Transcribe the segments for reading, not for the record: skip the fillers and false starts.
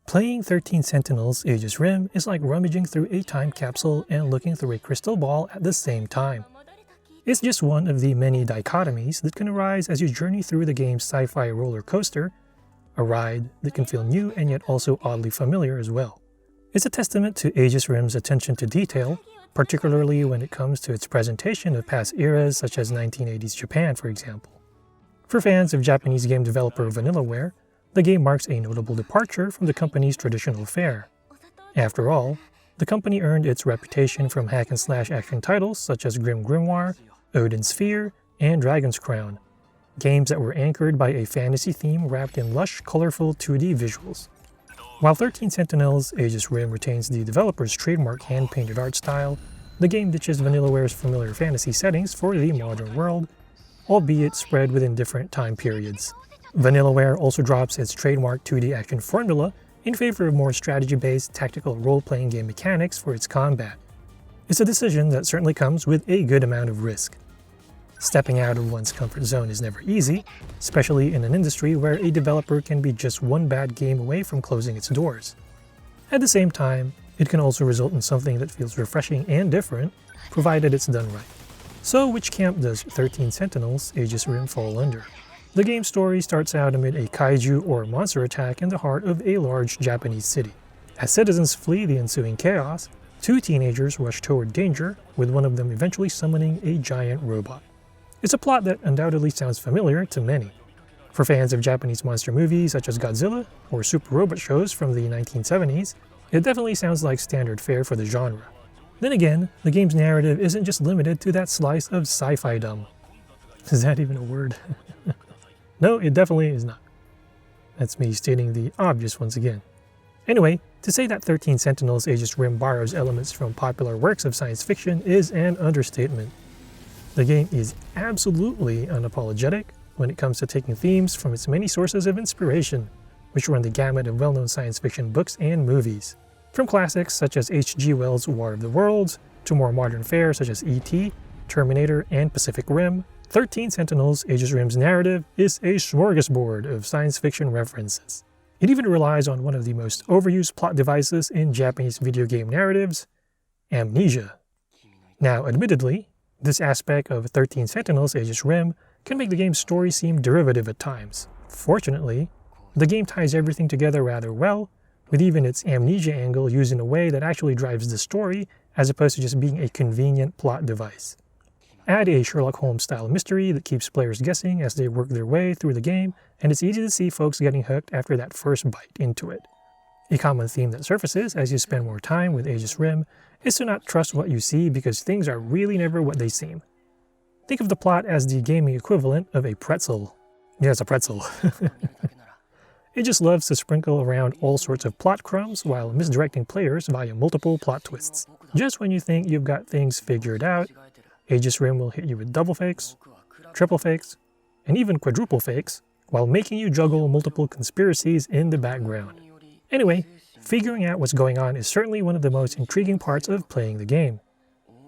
Playing 13 Sentinels Aegis Rim is like rummaging through a time capsule and looking through a crystal ball at the same time. It's just one of the many dichotomies that can arise as you journey through the game's sci-fi roller coaster, a ride that can feel new and yet also oddly familiar as well. It's a testament to Aegis Rim's attention to detail, particularly when it comes to its presentation of past eras such as 1980s Japan, for example. For fans of Japanese game developer Vanillaware, the game marks a notable departure from the company's traditional fare. After all, the company earned its reputation from hack-and-slash action titles such as Grim Grimoire, Odin's Sphere, and Dragon's Crown, games that were anchored by a fantasy theme wrapped in lush, colorful 2D visuals. While 13 Sentinels Aegis Rim retains the developer's trademark hand-painted art style, the game ditches Vanillaware's familiar fantasy settings for the modern world, albeit spread within different time periods. Vanillaware also drops its trademark 2D action formula in favor of more strategy-based tactical role-playing game mechanics for its combat. It's a decision that certainly comes with a good amount of risk. Stepping out of one's comfort zone is never easy, especially in an industry where a developer can be just one bad game away from closing its doors. At the same time, it can also result in something that feels refreshing and different, provided it's done right. So which camp does 13 Sentinels Aegis Rim fall under? The game's story starts out amid a kaiju or monster attack in the heart of a large Japanese city. As citizens flee the ensuing chaos, two teenagers rush toward danger, with one of them eventually summoning a giant robot. It's a plot that undoubtedly sounds familiar to many. For fans of Japanese monster movies such as Godzilla or super robot shows from the 1970s, it definitely sounds like standard fare for the genre. Then again, the game's narrative isn't just limited to that slice of sci-fi-dom. Is that even a word? No, it definitely is not. That's me stating the obvious once again. Anyway, to say that 13 Sentinels Aegis Rim borrows elements from popular works of science fiction is an understatement. The game is absolutely unapologetic when it comes to taking themes from its many sources of inspiration, which run the gamut of well-known science fiction books and movies. From classics such as H.G. Wells' War of the Worlds, to more modern fare such as E.T., Terminator, and Pacific Rim, 13 Sentinels Aegis Rim's narrative is a smorgasbord of science fiction references. It even relies on one of the most overused plot devices in Japanese video game narratives, amnesia. Now, admittedly, this aspect of 13 Sentinels Aegis Rim can make the game's story seem derivative at times. Fortunately, the game ties everything together rather well, with even its amnesia angle used in a way that actually drives the story as opposed to just being a convenient plot device. Add a Sherlock Holmes-style mystery that keeps players guessing as they work their way through the game, and it's easy to see folks getting hooked after that first bite into it. A common theme that surfaces as you spend more time with Aegis Rim is to not trust what you see because things are really never what they seem. Think of the plot as the gaming equivalent of a pretzel. Yes, a pretzel. It just loves to sprinkle around all sorts of plot crumbs while misdirecting players via multiple plot twists. Just when you think you've got things figured out, Aegis Rim will hit you with double fakes, triple fakes, and even quadruple fakes, while making you juggle multiple conspiracies in the background. Anyway, figuring out what's going on is certainly one of the most intriguing parts of playing the game.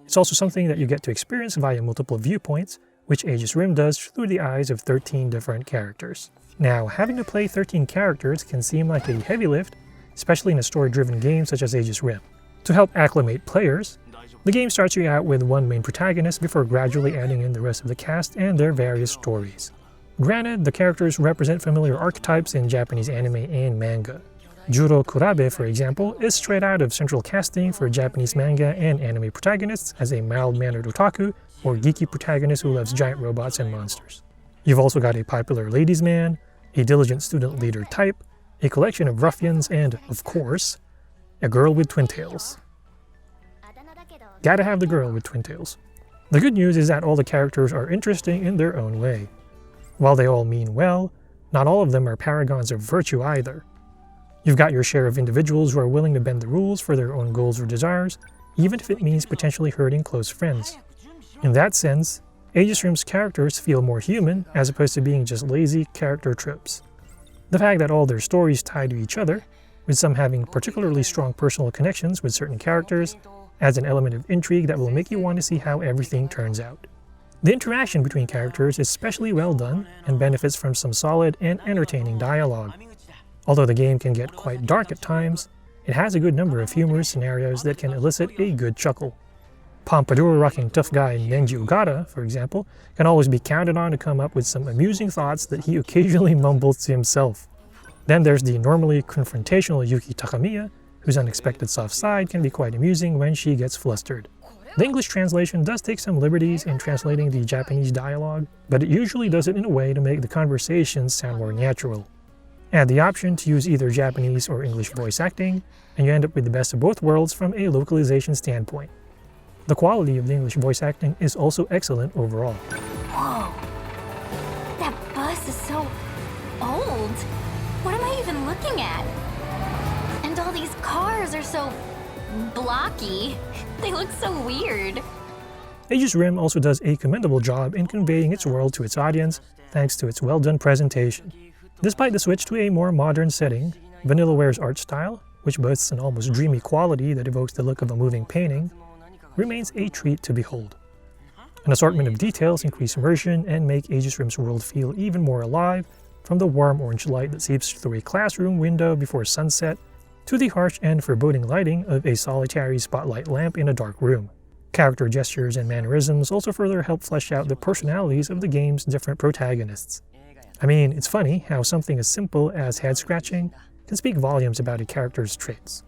It's also something that you get to experience via multiple viewpoints, which Aegis Rim does through the eyes of 13 different characters. Now, having to play 13 characters can seem like a heavy lift, especially in a story-driven game such as Aegis Rim. To help acclimate players, the game starts you out with one main protagonist before gradually adding in the rest of the cast and their various stories. Granted, the characters represent familiar archetypes in Japanese anime and manga. Juro Kurabe, for example, is straight out of central casting for Japanese manga and anime protagonists as a mild-mannered otaku or geeky protagonist who loves giant robots and monsters. You've also got a popular ladies' man, a diligent student leader type, a collection of ruffians, and, of course, a girl with twin tails. Gotta have the girl with twin tails. The good news is that all the characters are interesting in their own way. While they all mean well, not all of them are paragons of virtue either. You've got your share of individuals who are willing to bend the rules for their own goals or desires, even if it means potentially hurting close friends. In that sense, Aegis Rim's characters feel more human as opposed to being just lazy character tropes. The fact that all their stories tie to each other, with some having particularly strong personal connections with certain characters, adds an element of intrigue that will make you want to see how everything turns out. The interaction between characters is especially well done and benefits from some solid and entertaining dialogue. Although the game can get quite dark at times, it has a good number of humorous scenarios that can elicit a good chuckle. Pompadour-rocking tough guy Nenji Ogata, for example, can always be counted on to come up with some amusing thoughts that he occasionally mumbles to himself. Then there's the normally confrontational Yuki Takamiya, whose unexpected soft side can be quite amusing when she gets flustered. The English translation does take some liberties in translating the Japanese dialogue, but it usually does it in a way to make the conversations sound more natural. Add the option to use either Japanese or English voice acting, and you end up with the best of both worlds from a localization standpoint. The quality of the English voice acting is also excellent overall. Whoa! That bus is so old! What am I even looking at? And all these cars are so blocky. They look so weird. Aegis Rim also does a commendable job in conveying its world to its audience thanks to its well-done presentation. Despite the switch to a more modern setting, Vanillaware's art style, which boasts an almost dreamy quality that evokes the look of a moving painting, remains a treat to behold. An assortment of details increase immersion and make Aegis Rim's world feel even more alive, from the warm orange light that seeps through a classroom window before sunset, to the harsh and foreboding lighting of a solitary spotlight lamp in a dark room. Character gestures and mannerisms also further help flesh out the personalities of the game's different protagonists. I mean, it's funny how something as simple as head-scratching can speak volumes about a character's traits.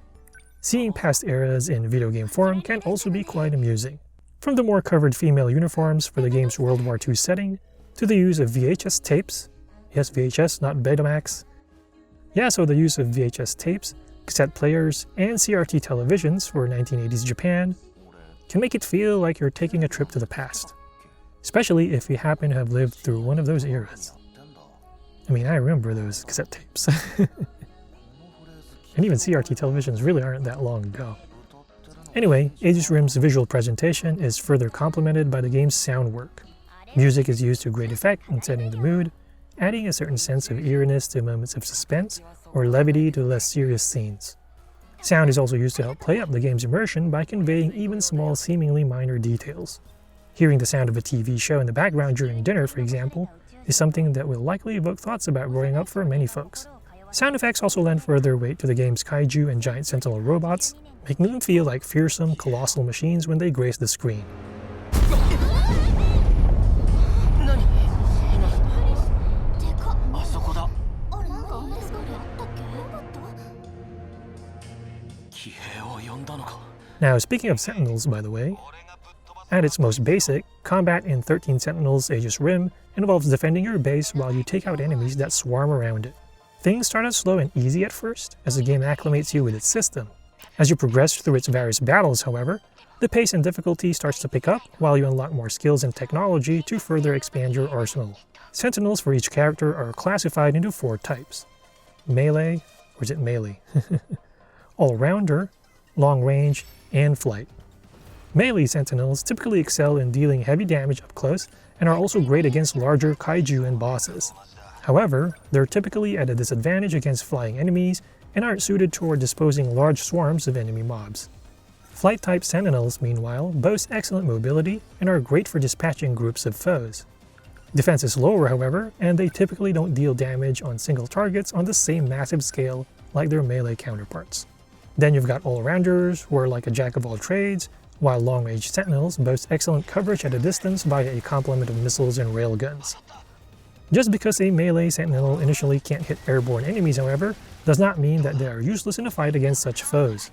Seeing past eras in video game form can also be quite amusing. From the more covered female uniforms for the game's World War II setting, to the use of VHS tapes, yes VHS, not Betamax. Yeah, so the use of VHS tapes, cassette players, and CRT televisions for 1980s Japan can make it feel like you're taking a trip to the past, especially if you happen to have lived through one of those eras. I mean, I remember those cassette tapes. And even CRT televisions really aren't that long ago. Anyway, Aegis Rim's visual presentation is further complemented by the game's sound work. Music is used to great effect in setting the mood, adding a certain sense of eeriness to moments of suspense or levity to less serious scenes. Sound is also used to help play up the game's immersion by conveying even small, seemingly minor details. Hearing the sound of a TV show in the background during dinner, for example, is something that will likely evoke thoughts about growing up for many folks. Sound effects also lend further weight to the game's kaiju and giant sentinel robots, making them feel like fearsome, colossal machines when they grace the screen. Now, speaking of Sentinels, by the way, at its most basic, combat in 13 Sentinels Aegis Rim involves defending your base while you take out enemies that swarm around it. Things start out slow and easy at first, as the game acclimates you with its system. As you progress through its various battles, however, the pace and difficulty starts to pick up while you unlock more skills and technology to further expand your arsenal. Sentinels for each character are classified into 4 types. Melee, or is it melee? All-rounder, long range, and flight. Melee Sentinels typically excel in dealing heavy damage up close and are also great against larger kaiju and bosses. However, they're typically at a disadvantage against flying enemies and aren't suited toward disposing large swarms of enemy mobs. Flight-type Sentinels, meanwhile, boast excellent mobility and are great for dispatching groups of foes. Defense is lower, however, and they typically don't deal damage on single targets on the same massive scale like their melee counterparts. Then you've got all-rounders, who are like a jack-of-all-trades, while long-range Sentinels boast excellent coverage at a distance via a complement of missiles and railguns. Just because a melee Sentinel initially can't hit airborne enemies, however, does not mean that they are useless in a fight against such foes.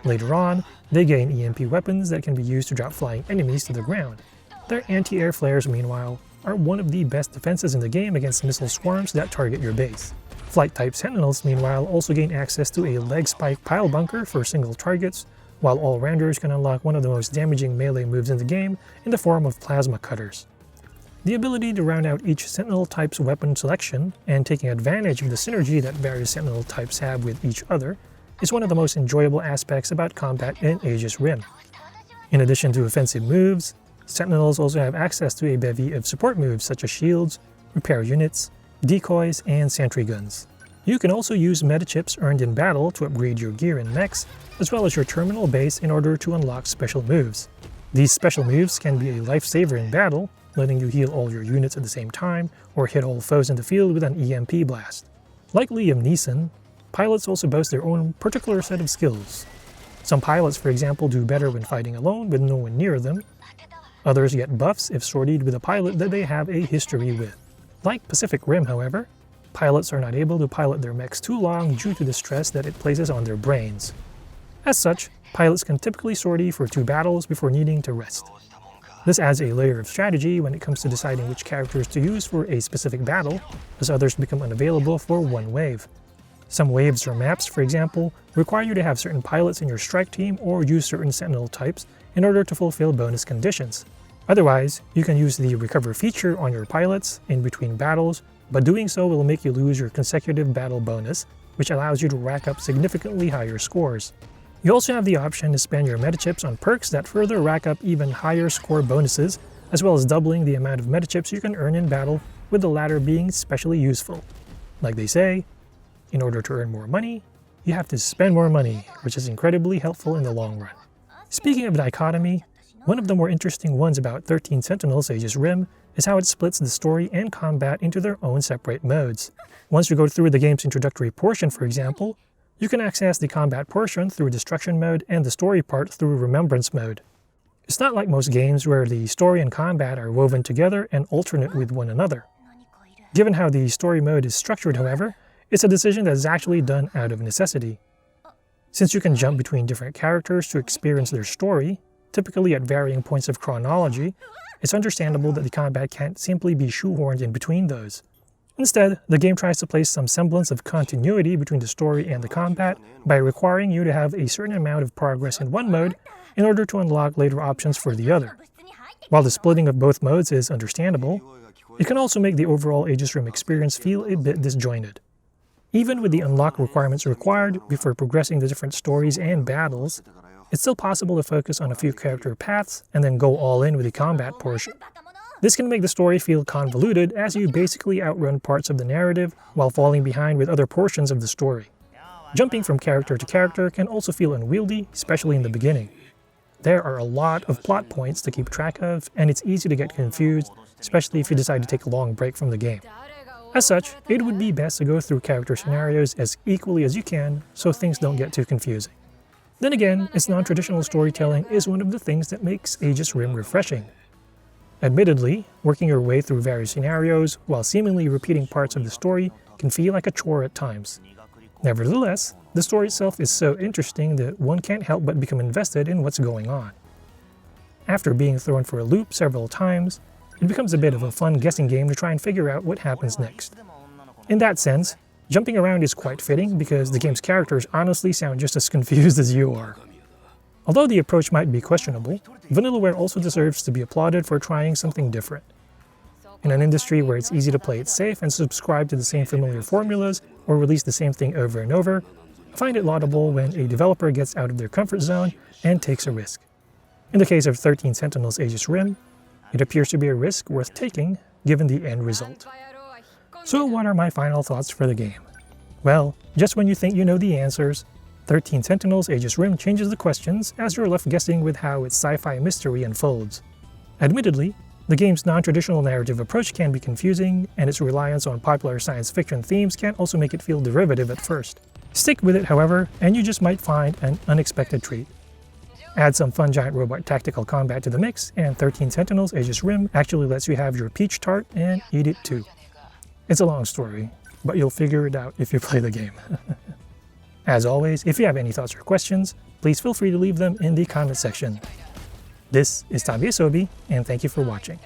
Later on, they gain EMP weapons that can be used to drop flying enemies to the ground. Their anti-air flares, meanwhile, are one of the best defenses in the game against missile swarms that target your base. Flight-type Sentinels, meanwhile, also gain access to a leg spike pile bunker for single targets, while all-rounders can unlock one of the most damaging melee moves in the game in the form of plasma cutters. The ability to round out each Sentinel type's weapon selection, and taking advantage of the synergy that various Sentinel types have with each other, is one of the most enjoyable aspects about combat in Aegis Rim. In addition to offensive moves, Sentinels also have access to a bevy of support moves such as shields, repair units, decoys, and sentry guns. You can also use meta chips earned in battle to upgrade your gear and mechs, as well as your terminal base in order to unlock special moves. These special moves can be a lifesaver in battle, letting you heal all your units at the same time, or hit all foes in the field with an EMP blast. Like Liam Neeson, pilots also boast their own particular set of skills. Some pilots, for example, do better when fighting alone with no one near them. Others get buffs if sortied with a pilot that they have a history with. Like Pacific Rim, however, pilots are not able to pilot their mechs too long due to the stress that it places on their brains. As such, pilots can typically sortie for 2 battles before needing to rest. This adds a layer of strategy when it comes to deciding which characters to use for a specific battle, as others become unavailable for one wave. Some waves or maps, for example, require you to have certain pilots in your strike team or use certain Sentinel types in order to fulfill bonus conditions. Otherwise, you can use the recover feature on your pilots in between battles, but doing so will make you lose your consecutive battle bonus, which allows you to rack up significantly higher scores. You also have the option to spend your metachips on perks that further rack up even higher score bonuses, as well as doubling the amount of metachips you can earn in battle, with the latter being especially useful. Like they say, in order to earn more money, you have to spend more money, which is incredibly helpful in the long run. Speaking of dichotomy, one of the more interesting ones about 13 Sentinels Aegis Rim is how it splits the story and combat into their own separate modes. Once you go through the game's introductory portion, for example, you can access the combat portion through Destruction mode and the story part through Remembrance mode. It's not like most games where the story and combat are woven together and alternate with one another. Given how the story mode is structured, however, it's a decision that is actually done out of necessity. Since you can jump between different characters to experience their story, typically at varying points of chronology, it's understandable that the combat can't simply be shoehorned in between those. Instead, the game tries to place some semblance of continuity between the story and the combat by requiring you to have a certain amount of progress in one mode in order to unlock later options for the other. While the splitting of both modes is understandable, it can also make the overall Aegis Rim experience feel a bit disjointed. Even with the unlock requirements required before progressing the different stories and battles, it's still possible to focus on a few character paths and then go all in with the combat portion. This can make the story feel convoluted as you basically outrun parts of the narrative while falling behind with other portions of the story. Jumping from character to character can also feel unwieldy, especially in the beginning. There are a lot of plot points to keep track of, and it's easy to get confused, especially if you decide to take a long break from the game. As such, it would be best to go through character scenarios as equally as you can so things don't get too confusing. Then again, its non-traditional storytelling is one of the things that makes Aegis Rim refreshing. Admittedly, working your way through various scenarios while seemingly repeating parts of the story can feel like a chore at times. Nevertheless, the story itself is so interesting that one can't help but become invested in what's going on. After being thrown for a loop several times, it becomes a bit of a fun guessing game to try and figure out what happens next. In that sense, jumping around is quite fitting because the game's characters honestly sound just as confused as you are. Although the approach might be questionable, Vanillaware also deserves to be applauded for trying something different. In an industry where it's easy to play it safe and subscribe to the same familiar formulas or release the same thing over and over, I find it laudable when a developer gets out of their comfort zone and takes a risk. In the case of 13 Sentinels Aegis Rim, it appears to be a risk worth taking given the end result. So what are my final thoughts for the game? Well, just when you think you know the answers, 13 Sentinels Aegis Rim changes the questions as you're left guessing with how its sci-fi mystery unfolds. Admittedly, the game's non-traditional narrative approach can be confusing, and its reliance on popular science fiction themes can also make it feel derivative at first. Stick with it, however, and you just might find an unexpected treat. Add some fun giant robot tactical combat to the mix, and 13 Sentinels Aegis Rim actually lets you have your peach tart and eat it too. It's a long story, but you'll figure it out if you play the game. As always, if you have any thoughts or questions, please feel free to leave them in the comment section. This is Tabi Asobi, and thank you for watching.